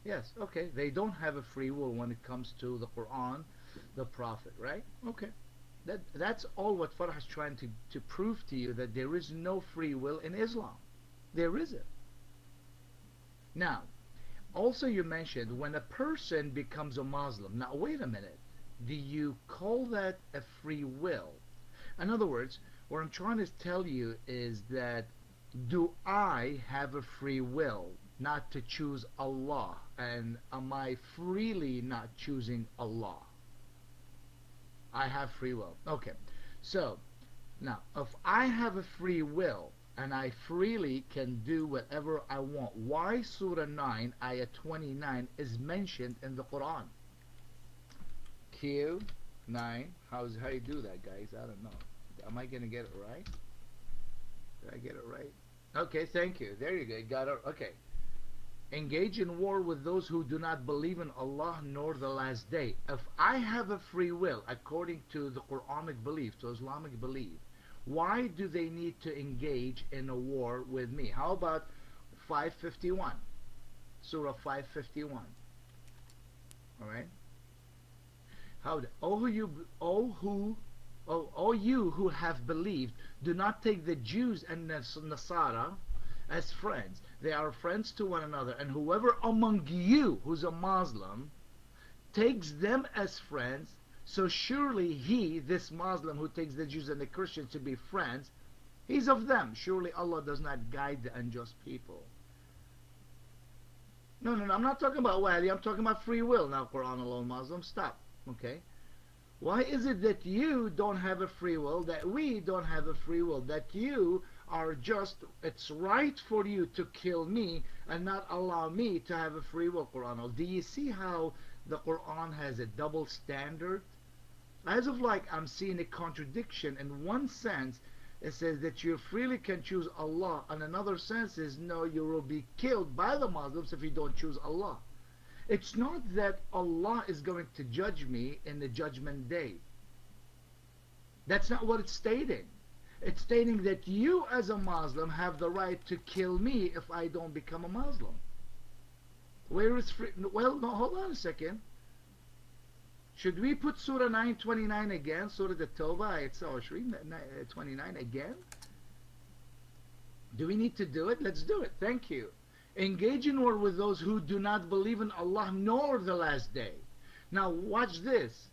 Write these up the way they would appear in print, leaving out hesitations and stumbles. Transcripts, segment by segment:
Yes, okay. They don't have a free will when it comes to the Quran, the Prophet, right? Okay. That's all what Farah is trying to prove to you, that there is no free will in Islam. There isn't. Now, also you mentioned when a person becomes a Muslim. Now, wait a minute. Do you call that a free will? In other words, what I'm trying to tell you is that, do I have a free will not to choose Allah? And am I freely not choosing Allah? I have free will. Okay. So, now, if I have a free will and I freely can do whatever I want, why Surah 9, Ayah 29 is mentioned in the Quran? Q 9. How you do that, guys? I don't know. Am I gonna get it right? Did I get it right? Okay, thank you. There you go. Got it. Okay. Engage in war with those who do not believe in Allah nor the last day. If I have a free will according to the Quranic belief, to Islamic belief, why do they need to engage in a war with me? How about 551? Surah 551. Alright? How O you who have believed, do not take the Jews and Nasara as friends. They are friends to one another, and whoever among you who's a Muslim takes them as friends, so surely he, this Muslim who takes the Jews and the Christians to be friends, he's of them. Surely Allah does not guide the unjust people. No, no, no, I'm not talking about wali, I'm talking about free will. Now, Quran alone, Muslims, stop. Okay? Why is it that you don't have a free will, that we don't have a free will, that you are just, it's right for you to kill me and not allow me to have a free will, Quran? Do you see how the Quran has a double standard? As of like I'm seeing a contradiction. In one sense, it says that you freely can choose Allah. In another sense is, no, you will be killed by the Muslims if you don't choose Allah. It's not that Allah is going to judge me in the judgment day. That's not what it's stating. It's stating that you as a Muslim have the right to kill me if I don't become a Muslim. Where is free? Well, no, hold on a second. Should we put Surah 929 again? Surah At-Tawbah, it's 29 again? Do we need to do it? Let's do it. Thank you. Engage in war with those who do not believe in Allah nor the last day. Now watch this.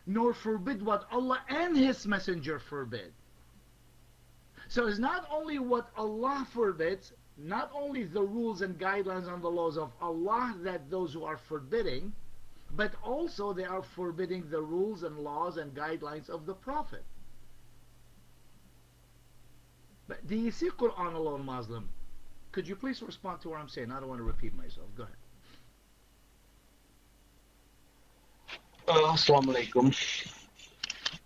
Nor forbid what Allah and His Messenger forbid. So it's not only what Allah forbids, not only the rules and guidelines and the laws of Allah that those who are forbidding, but also they are forbidding the rules and laws and guidelines of the Prophet. But do you see Quran alone, Muslim? Could you please respond to what I'm saying? I don't want to repeat myself. Go ahead. Assalamu alaikum.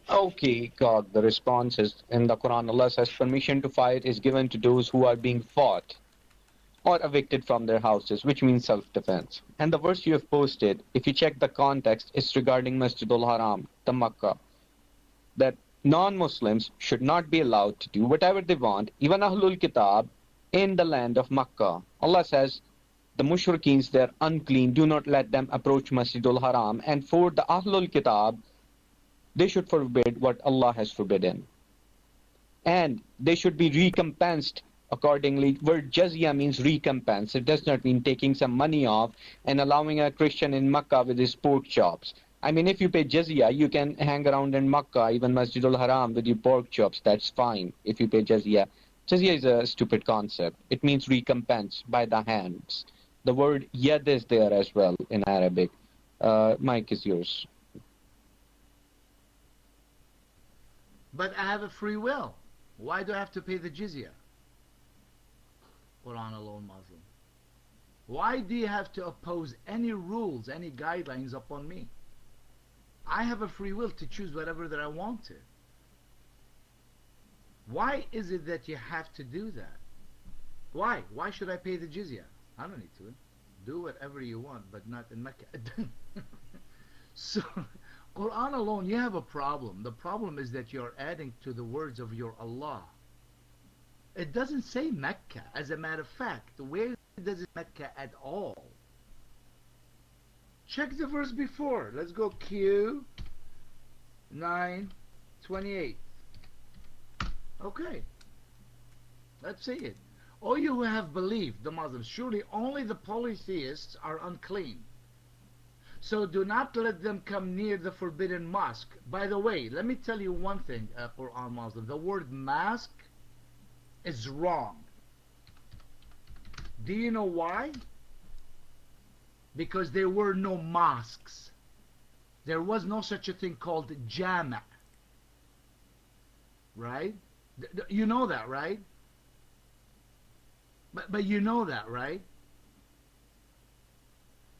Okay, God, the response is in the Quran. Allah says permission to fight is given to those who are being fought or evicted from their houses, which means self-defense. And the verse you have posted, if you check the context, is regarding Masjidul Haram, the Makkah, that non-Muslims should not be allowed to do whatever they want, even Ahlul Kitab, in the land of Makkah. Allah says, the mushrikeens, they're unclean, do not let them approach Masjidul Haram. And for the Ahlul Kitab, they should forbid what Allah has forbidden. And they should be recompensed accordingly. Word jazya means recompense. It does not mean taking some money off and allowing a Christian in Makkah with his pork chops. I mean, if you pay jizya, you can hang around in Makkah, even Masjidul Haram, with your pork chops. That's fine if you pay jizya. Jizya is a stupid concept. It means recompense by the hands. The word yad is there as well in Arabic. Mike is yours. But I have a free will. Why do I have to pay the jizya? Quran alone, Muslim. Why do you have to oppose any rules, any guidelines upon me? I have a free will to choose whatever that I want to. Why is it that you have to do that? Why? Why should I pay the jizya? I don't need to. Do whatever you want, but not in Mecca. So, Quran alone, you have a problem. The problem is that you're adding to the words of your Allah. It doesn't say Mecca. As a matter of fact, where does it Mecca at all? Check the verse before. Let's go Q 9:28. Okay, let's see it. O you who have believed, the Muslims, surely only the polytheists are unclean. So do not let them come near the forbidden mosque. By the way, let me tell you one thing, Quran Muslim. The word mosque is wrong. Do you know why? Because there were no mosques. There was no such a thing called jama'. Right? You know that, right? But you know that, right?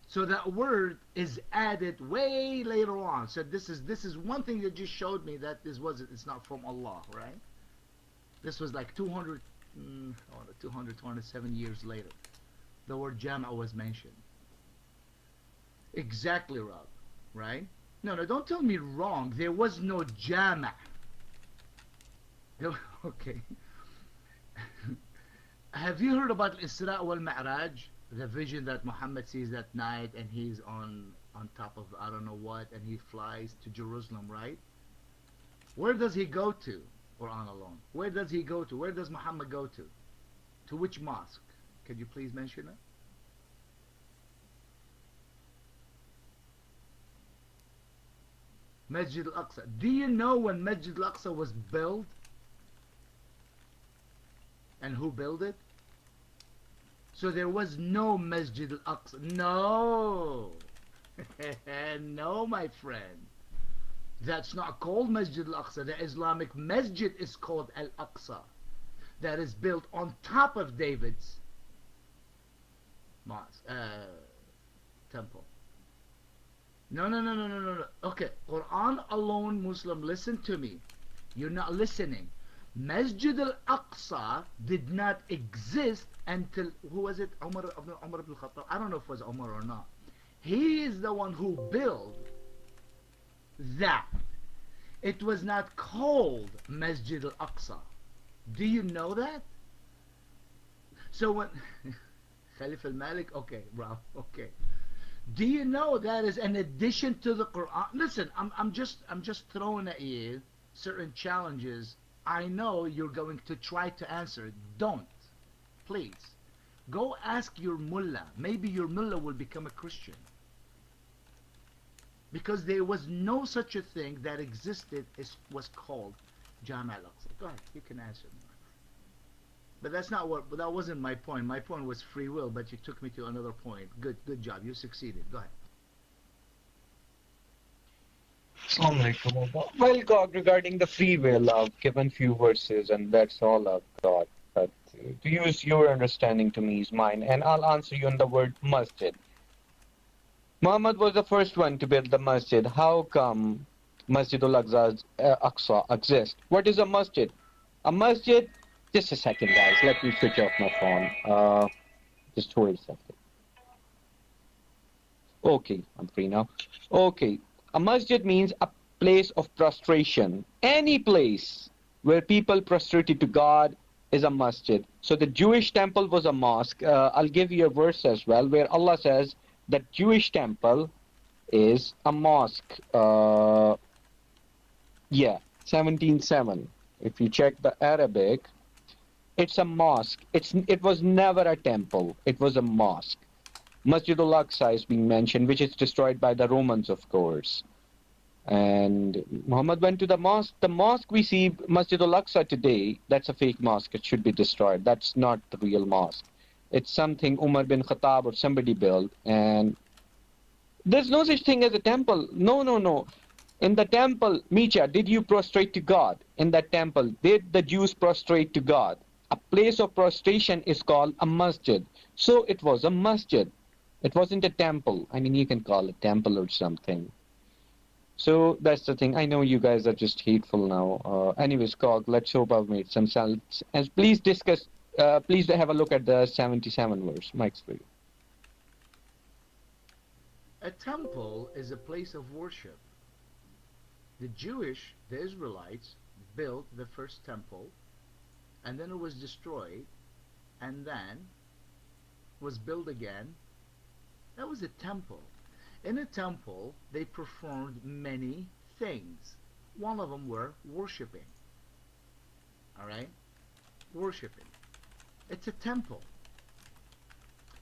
So that word is added way later on. So this is one thing that just showed me that it's not from Allah, right? This was like 227 years later. The word jama' was mentioned. Exactly, Rob. Right? No, don't tell me wrong. There was no jama'. Okay. Have you heard about Isra wal Mi'raj? The vision that Muhammad sees that night, and he's on top of I don't know what, and he flies to Jerusalem, right? Where does he go to? Quran alone. Where does he go to? Where does Muhammad go to? To which mosque? Could you please mention it? Masjid al-Aqsa. Do you know when Masjid al-Aqsa was built? And who built it? So there was no Masjid al-Aqsa. No. No, my friend. That's not called Masjid al-Aqsa. The Islamic Masjid is called Al-Aqsa. That is built on top of David's mosque, temple. No. Okay, Quran alone, Muslim, listen to me. You're not listening. Masjid al-Aqsa did not exist until, who was it? Umar ibn Khattab? I don't know if it was Umar or not. He is the one who built that. It was not called Masjid al-Aqsa. Do you know that? So when Khalif al-Malik, okay, bro, okay. Do you know that is an addition to the Quran? Listen, I'm just throwing at you certain challenges. I know you're going to try to answer it. Don't. Please. Go ask your mullah. Maybe your mullah will become a Christian. Because there was no such a thing that existed was called Jama' al-Aqsa. Go ahead. You can answer me. But that wasn't my point. My point was free will, but you took me to another point. Good job. You succeeded. Go ahead. Well, God, regarding the free will, I've given few verses, and that's all I've got. But to use your understanding to me is mine, and I'll answer you on the word masjid. Muhammad was the first one to build the masjid. How come Masjid al-Aqsa exists? What is a masjid? A masjid, just a second, guys. Let me switch off my phone. Just hold a second. Okay, I'm free now. Okay. A masjid means a place of prostration. Any place where people prostrated to God is a masjid. So the Jewish temple was a mosque. I'll give you a verse as well where Allah says that Jewish temple is a mosque. 17:7. If you check the Arabic, it's a mosque. It was never a temple. It was a mosque. Masjid al-Aqsa is being mentioned, which is destroyed by the Romans, of course. And Muhammad went to the mosque. The mosque we see, Masjid al-Aqsa today, that's a fake mosque. It should be destroyed. That's not the real mosque. It's something Umar bin Khattab or somebody built. And there's no such thing as a temple. No. In the temple, Micha, did you prostrate to God? In that temple, did the Jews prostrate to God? A place of prostration is called a masjid. So it was a masjid. It wasn't a temple. I mean, you can call it temple or something. So that's the thing. I know you guys are just hateful now. Anyways, Cog, let's hope I've made some sense. And please discuss, please have a look at the 77 verse. Mike's for you. A temple is a place of worship. The Israelites, built the first temple, and then it was destroyed, and then was built again. That was a temple. In a temple, they performed many things. One of them were worshiping. Alright? Worshiping. It's a temple.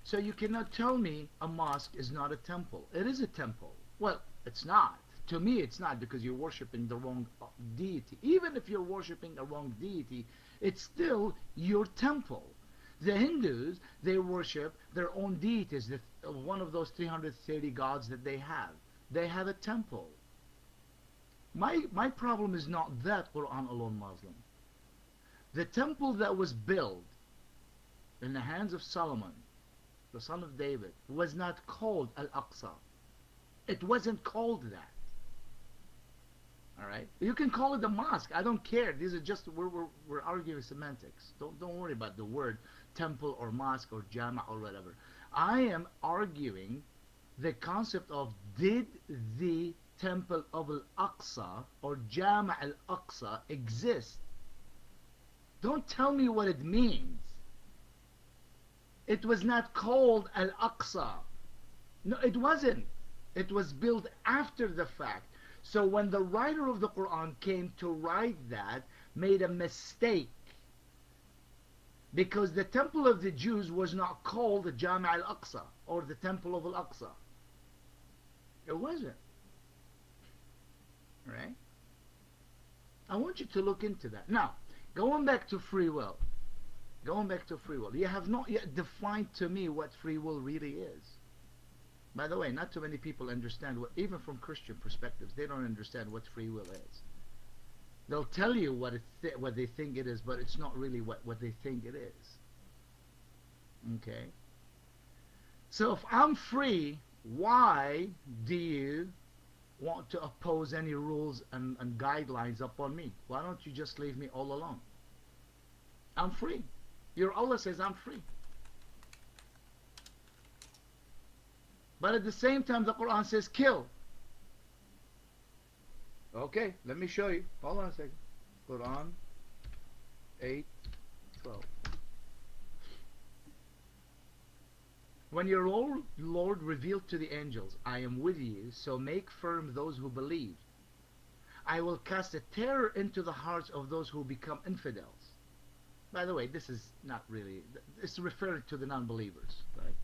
So you cannot tell me a mosque is not a temple. It is a temple. Well, it's not. To me, it's not, because you're worshiping the wrong deity. Even if you're worshiping the wrong deity, it's still your temple. The Hindus, they worship their own deities, one of those 330 gods that they have. They have a temple. My problem is not that Quran alone Muslim. The temple that was built in the hands of Solomon, the son of David, was not called Al-Aqsa. It wasn't called that. Alright? You can call it a mosque. I don't care. These are just, we're arguing semantics. Don't worry about the word temple or mosque or jama or whatever. I am arguing the concept of, did the temple of Al-Aqsa or Jama Al-Aqsa exist? Don't tell me what it means. It was not called Al-Aqsa. No, it wasn't. It was built after the fact. So when the writer of the Quran came to write that, made a mistake. Because the temple of the Jews was not called the Jama al-Aqsa or the temple of Al-Aqsa. It wasn't. Right? I want you to look into that. Now, going back to free will. Going back to free will. You have not yet defined to me what free will really is. By the way, not too many people understand what, even from Christian perspectives, they don't understand what free will is. They'll tell you what they think it is, but it's not really what they think it is. Okay? So if I'm free, why do you want to oppose any rules and guidelines upon me? Why don't you just leave me all alone? I'm free. Your Allah says I'm free. But at the same time, the Quran says kill. Okay, let me show you. Hold on a second. Quran 8:12. When your Lord revealed to the angels, I am with you, so make firm those who believe. I will cast a terror into the hearts of those who become infidels. By the way, this is not really, it's referring to the non-believers, right?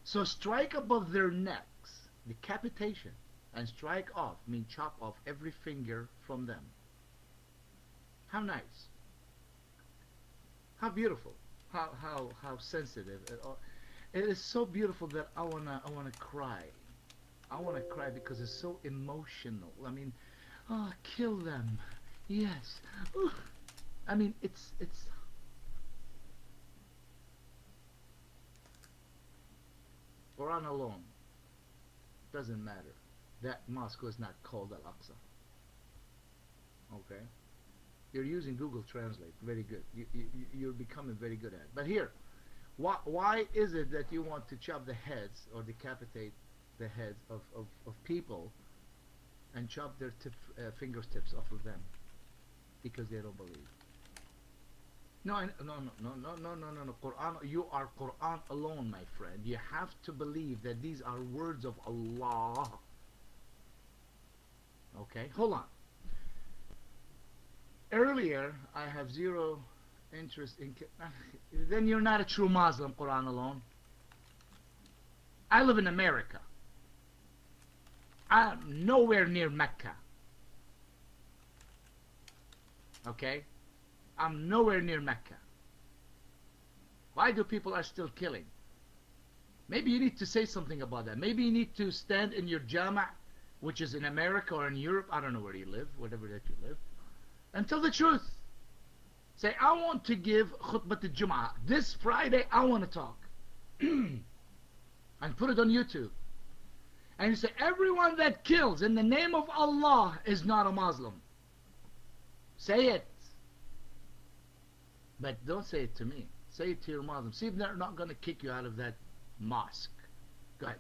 So strike above their necks, decapitation, and strike off, mean chop off every finger from them. How nice. How beautiful. How sensitive. It is so beautiful that I wanna cry. I wanna cry because it's so emotional. I mean, oh, kill them. Yes. Ooh. I mean, it's Quran alone. Doesn't matter. That mosque was not called Al-Aqsa. Okay? You're using Google Translate. Very good. You're becoming very good at it. But here, why is it that you want to chop the heads or decapitate the heads of people and chop their fingertips off of them? Because they don't believe. No. Quran, you are Quran alone, my friend. You have to believe that these are words of Allah. Okay, hold on. Earlier, I have zero interest in... Then you're not a true Muslim, Quran alone. I live in America. I'm nowhere near Mecca. Okay? I'm nowhere near Mecca. Why do people are still killing? Maybe you need to say something about that. Maybe you need to stand in your Jama', which is in America or in Europe, I don't know where you live, whatever that you live, and tell the truth. Say, I want to give khutbah al-Jum'ah. This Friday, I want to talk. And put it on YouTube. And you say, everyone that kills in the name of Allah is not a Muslim. Say it. But don't say it to me. Say it to your Muslim. See if they're not going to kick you out of that mosque. Go ahead.